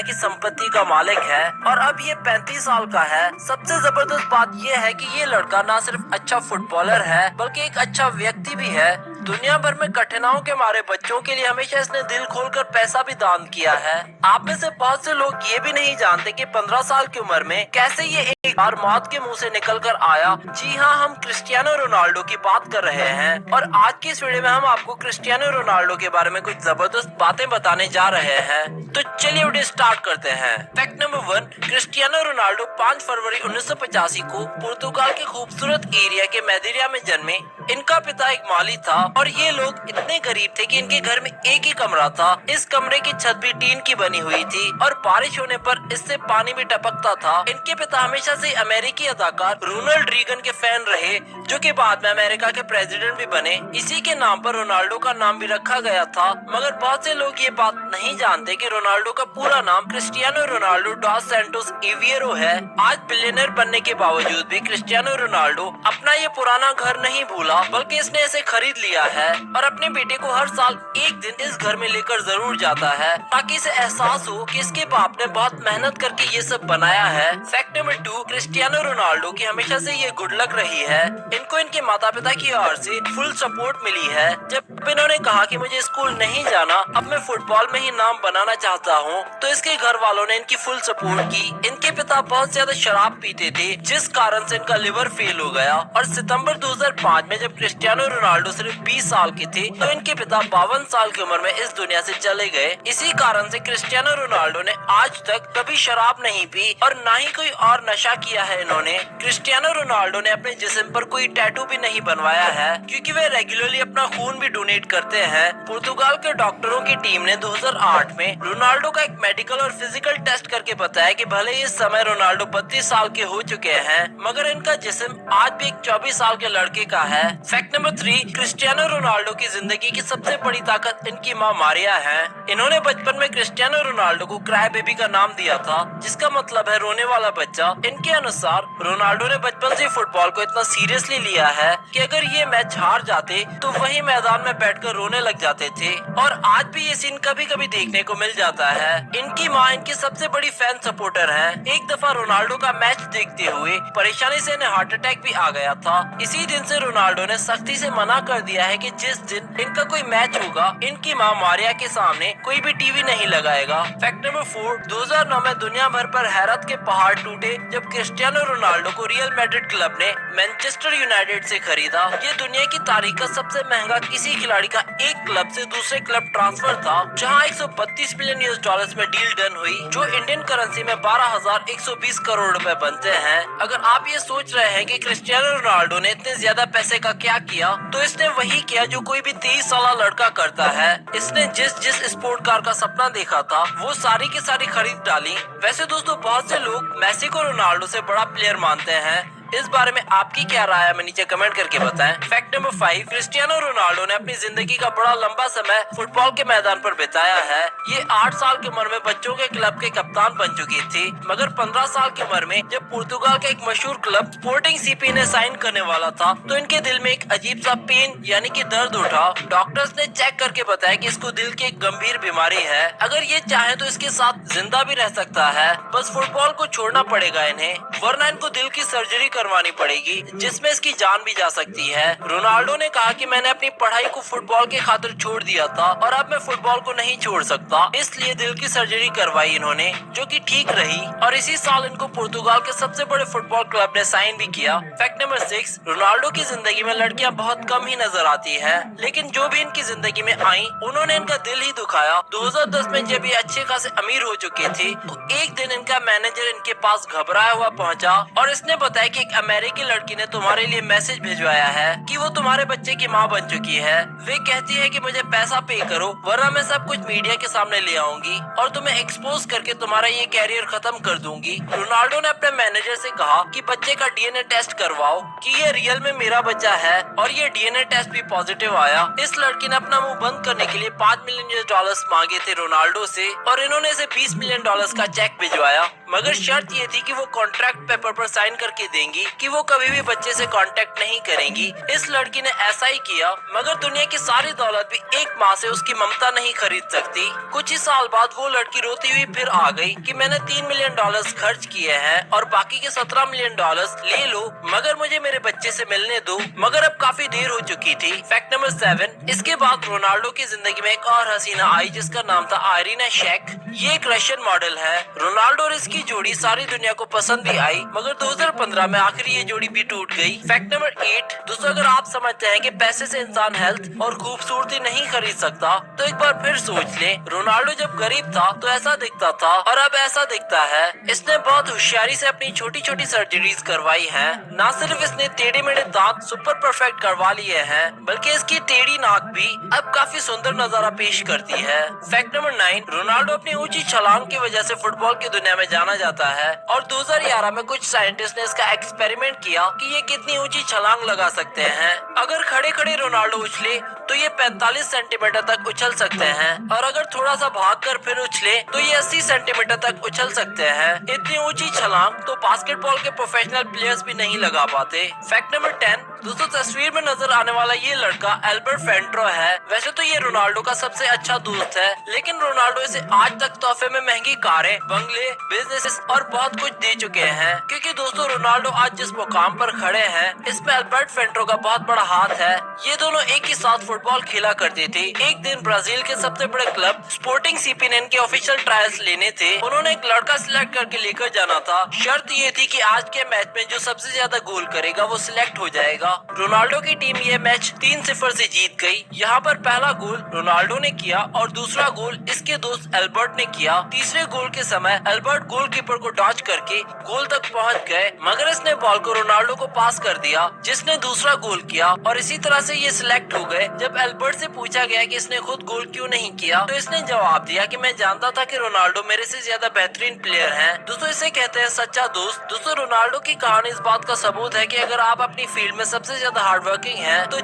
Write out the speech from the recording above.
की संपत्ति का मालिक है और अब ये 35 साल का है। सबसे जबरदस्त बात ये है कि ये लड़का न सिर्फ अच्छा फुटबॉलर है बल्कि एक अच्छा व्यक्ति भी है। दुनिया भर में कठिनाइयों के मारे बच्चों के लिए हमेशा इसने दिल खोलकर पैसा भी दान किया है। आप में से बहुत से लोग ये भी नहीं जानते कि 15 साल की उम्र में कैसे ये एक बार मौत के मुंह से निकल कर आया। जी हाँ, हम क्रिस्टियानो रोनाल्डो की बात कर रहे हैं और आज की इस वीडियो में हम आपको क्रिस्टियानो रोनाल्डो के बारे में कुछ जबरदस्त बातें बताने जा रहे हैं। तो चलिए वीडियो स्टार्ट करते हैं। फैक्ट नंबर 1, क्रिस्टियानो रोनाल्डो 5 फरवरी 1985 को पुर्तगाल के खूबसूरत एरिया के मैदेरा में जन्मे। इनका पिता एक माली था और ये लोग इतने गरीब थे कि इनके घर में एक ही कमरा था। इस कमरे की छत भी टीन की बनी हुई थी और बारिश होने पर इससे पानी भी टपकता था। इनके पिता हमेशा से अमेरिकी अदाकार रोनाल्ड रीगन के फैन रहे, जो कि बाद में अमेरिका के प्रेसिडेंट भी बने। इसी के नाम पर रोनाल्डो का नाम भी रखा गया था। मगर बहुत से लोग ये बात नहीं जानते कि रोनाल्डो का पूरा नाम क्रिस्टियानो रोनाल्डो डॉस सैंटोस एविएरो है। आज बिलियनर बनने के बावजूद भी क्रिस्टियानो रोनाल्डो अपना ये पुराना घर नहीं भूला, बल्कि इसने इसे खरीद लिया है और अपने बेटे को हर साल एक दिन इस घर में लेकर जरूर जाता है ताकि इसे एहसास हो कि इसके बाप ने बहुत मेहनत करके ये सब बनाया है। फैक्ट नंबर 2, क्रिस्टियानो रोनाल्डो की हमेशा से ये गुड लक रही है। इनको इनके माता पिता की ओर से फुल सपोर्ट मिली है। जब इन्होंने कहा कि मुझे स्कूल नहीं जाना, अब मैं फुटबॉल में ही नाम बनाना चाहता हूँ, तो इसके घर वालों ने इनकी फुल सपोर्ट की। इनके पिता बहुत ज्यादा शराब पीते थे, जिस कारण से इनका लिवर फेल हो गया और सितंबर 2005 में जब क्रिस्टियानो रोनाल्डो सिर्फ 20 साल के थे तो इनके पिता 52 साल की उम्र में इस दुनिया से चले गए। इसी कारण से क्रिस्टियानो रोनाल्डो ने आज तक कभी शराब नहीं पी और ना ही कोई और नशा किया है। इन्होंने क्रिस्टियानो रोनाल्डो ने अपने जिस्म पर कोई टैटू भी नहीं बनवाया है, क्योंकि वे रेगुलरली अपना खून भी डोनेट करते हैं। पुर्तगाल के डॉक्टरों की टीम ने 2008 में रोनाल्डो का एक मेडिकल और फिजिकल टेस्ट करके बताया कि भले ही इस समय रोनाल्डो 32 साल के हो चुके हैं, मगर इनका जिस्म आज भी एक 24 साल के लड़के का है। फैक्ट नंबर 3, क्रिस्टियानो रोनाल्डो की जिंदगी की सबसे बड़ी ताकत इनकी माँ मारिया है। इन्होंने बचपन में क्रिस्टियानो रोनाल्डो को क्राई बेबी का नाम दिया था, जिसका मतलब है रोने वाला बच्चा। इनके अनुसार रोनाल्डो ने बचपन से फुटबॉल को इतना सीरियसली लिया है कि अगर ये मैच हार जाते तो वही मैदान में बैठकर रोने लग जाते थे और आज भी ये सीन कभी कभी देखने को मिल जाता है। इनकी माँ इनकी सबसे बड़ी फैन सपोर्टर है। एक दफा रोनाल्डो का मैच देखते हुए परेशानी से इन्हें हार्ट अटैक भी आ गया था। इसी दिन से रोनाल्डो ने सख्ती से मना कर दिया है कि जिस दिन इनका कोई मैच होगा, इनकी माँ मारिया के सामने कोई भी टीवी नहीं लगाएगा। फैक्ट नंबर 4, 2009 में दुनिया भर पर हैरत के पहाड़ टूटे जब क्रिस्टियानो रोनाल्डो को रियल मैड्रिड क्लब ने मैनचेस्टर यूनाइटेड से खरीदा। ये दुनिया की तारीख का सबसे महंगा किसी खिलाड़ी का एक क्लब से दूसरे क्लब ट्रांसफर था, जहां 132 मिलियन यूएस डॉलर्स में डील डन हुई, जो इंडियन करेंसी में 12,120 करोड़ रुपए बनते हैं। अगर आप ये सोच रहे हैं कि क्रिस्टियानो रोनाल्डो ने इतने ज्यादा पैसे का क्या किया, तो इसने वही किया जो कोई भी 23 साल लड़का करता है। इसने जिस स्पोर्ट कार का सपना देखा था वो सारी की सारी खरीद डाली। वैसे दोस्तों, बहुत से लोग मेसी को रोनाल्डो से बड़ा प्लेयर मानते हैं। इस बारे में आपकी क्या राय है, हमें नीचे कमेंट करके बताएं। फैक्ट नंबर 5, क्रिस्टियानो रोनाल्डो ने अपनी जिंदगी का बड़ा लंबा समय फुटबॉल के मैदान पर बिताया है। ये 8 साल की उम्र में बच्चों के क्लब के कप्तान बन चुकी थी, मगर 15 साल की उम्र में जब पुर्तगाल का एक मशहूर क्लब स्पोर्टिंग सीपी ने साइन करने वाला था, तो इनके दिल में एक अजीब सा पेन यानी कि दर्द उठा। डॉक्टर्स ने चेक करके बताया कि इसको दिल की एक गंभीर बीमारी है। अगर ये चाहे तो इसके साथ जिंदा भी रह सकता है, बस फुटबॉल को छोड़ना पड़ेगा इन्हें, वरना इनको दिल की सर्जरी करवानी पड़ेगी, जिसमें इसकी जान भी जा सकती है। रोनाल्डो ने कहा कि मैंने अपनी पढ़ाई को फुटबॉल के खातिर छोड़ दिया था और अब मैं फुटबॉल को नहीं छोड़ सकता, इसलिए दिल की सर्जरी करवाई इन्होंने, जो कि ठीक रही और इसी साल इनको पुर्तगाल के सबसे बड़े फुटबॉल क्लब ने साइन भी किया। फैक्ट नंबर 6, रोनाल्डो की जिंदगी में लड़कियां बहुत कम ही नजर आती है, लेकिन जो भी इनकी जिंदगी में आई उन्होंने इनका दिल ही दुखाया। 2010 में जब ये अच्छे खासे अमीर हो चुके थे, तो एक दिन इनका मैनेजर इनके पास घबराया हुआ पहुंचा और इसने बताया कि एक अमेरिकी लड़की ने तुम्हारे लिए मैसेज भिजवाया है कि वो तुम्हारे बच्चे की माँ बन चुकी है। वे कहती है कि मुझे पैसा पे करो, वरना मैं सब कुछ मीडिया के सामने ले आऊंगी और तुम्हें एक्सपोज करके तुम्हारा ये कैरियर खत्म कर दूंगी। रोनाल्डो ने अपने मैनेजर से कहा कि बच्चे का डीएनए टेस्ट करवाओ कि ये रियल में मेरा बच्चा है, और ये डीएनए टेस्ट भी पॉजिटिव आया। इस लड़की ने अपना मुंह बंद करने के लिए 5 मिलियन यूएस डॉलर्स मांगे थे रोनाल्डो से और इन्होंने इसे 20 मिलियन डॉलर्स का चेक भिजवाया, मगर शर्त ये थी कि वो कॉन्ट्रैक्ट कॉन्ट्रैक्ट पेपर पर साइन करके देंगी कि वो कभी भी बच्चे से कांटेक्ट नहीं करेंगी। इस लड़की ने ऐसा ही किया, मगर दुनिया की सारी दौलत भी एक माँ से उसकी ममता नहीं खरीद सकती। कुछ ही साल बाद वो लड़की रोती हुई फिर आ गई कि मैंने $3 मिलियन खर्च किए हैं और बाकी के $17 मिलियन ले लो, मगर मुझे मेरे बच्चे से मिलने दो। मगर अब काफी देर हो चुकी थी। Fact number 7। इसके बाद रोनाल्डो की जिंदगी में एक और हसीना आई जिसका नाम था आयरीना शेक। ये एक रशियन मॉडल है। रोनाल्डो और इसकी जोड़ी सारी दुनिया को पसंद भी आई, मगर 2015 में आखिर ये जोड़ी भी टूट गई। Fact number 8। दोस्तों, अगर आप समझते हैं कि पैसे से इंसान हेल्थ और खूबसूरती नहीं खरीद सकता, तो एक बार फिर सोच ले। रोनाल्डो जब गरीब था तो ऐसा दिखता था और अब ऐसा दिखता है। इसने बहुत होशियारी से अपनी छोटी छोटी सर्जरीज करवाई हैं। न सिर्फ इसने टेढ़े मेढ़े दांत सुपर परफेक्ट करवा लिए हैं, बल्कि इसकी टेढ़ी नाक भी अब काफी सुंदर नजारा पेश करती है। Fact number 9। रोनाल्डो अपनी ऊंची छलांग की वजह से फुटबॉल की दुनिया में जाना जाता है और 2011 में कुछ साइंटिस्ट ने इसका एक्सपेरिमेंट किया कि ये कितनी ऊंची छलांग लगा सकते हैं। अगर खड़े खड़े रोनाल्डो उछले तो ये 45 सेंटीमीटर तक उछल सकते हैं, और अगर थोड़ा सा भागकर फिर उछले तो ये 80 सेंटीमीटर तक उछल सकते हैं। इतनी ऊंची छलांग तो बास्केटबॉल के प्रोफेशनल प्लेयर्स भी नहीं लगा पाते। Fact number 10। दोस्तों, तस्वीर में नजर आने वाला ये लड़का एल्बर्ट फेंड्रो है। वैसे तो ये रोनाल्डो का सबसे अच्छा दोस्त है, लेकिन रोनाल्डो इसे आज तक तोहफे में महंगी कारें, बंगले, बिजनेस और बहुत कुछ दे चुके हैं। क्योंकि दोस्तों, रोनाल्डो आज जिस मुकाम पर खड़े हैं, इसमें एल्बर्ट फेंड्रो का बहुत बड़ा हाथ है। ये दोनों एक ही साथ फुटबॉल खेला करते थे। एक दिन ब्राजील के सबसे बड़े क्लब स्पोर्टिंग सीपी के ऑफिशियल ट्रायल्स लेने थे। उन्होंने एक लड़का सिलेक्ट करके लेकर जाना था। शर्त ये थी कि आज के मैच में जो सबसे ज्यादा गोल करेगा वो सिलेक्ट हो जाएगा। रोनाल्डो की टीम ये मैच 3-0 से जीत गई। यहाँ पर पहला गोल रोनाल्डो ने किया और दूसरा गोल इसके दोस्त एल्बर्ट ने किया। तीसरे गोल के समय एल्बर्ट गोलकीपर को डॉच करके गोल तक पहुँच गए, मगर इसने बॉल को रोनाल्डो को पास कर दिया, जिसने दूसरा गोल किया, और इसी तरह से ये सिलेक्ट हो गए। जब एल्बर्ट से पूछा गया कि इसने खुद गोल क्यों नहीं किया, तो इसने जवाब दिया कि मैं जानता था कि रोनाल्डो मेरे से ज्यादा बेहतरीन प्लेयर हैं। दोस्तों, इसे कहते हैं सच्चा दोस्त। दोस्तों, रोनाल्डो की कहानी इस बात का सबूत है कि अगर आप अपनी फील्ड में सबसे ज्यादा हार्ड वर्किंग हैं तो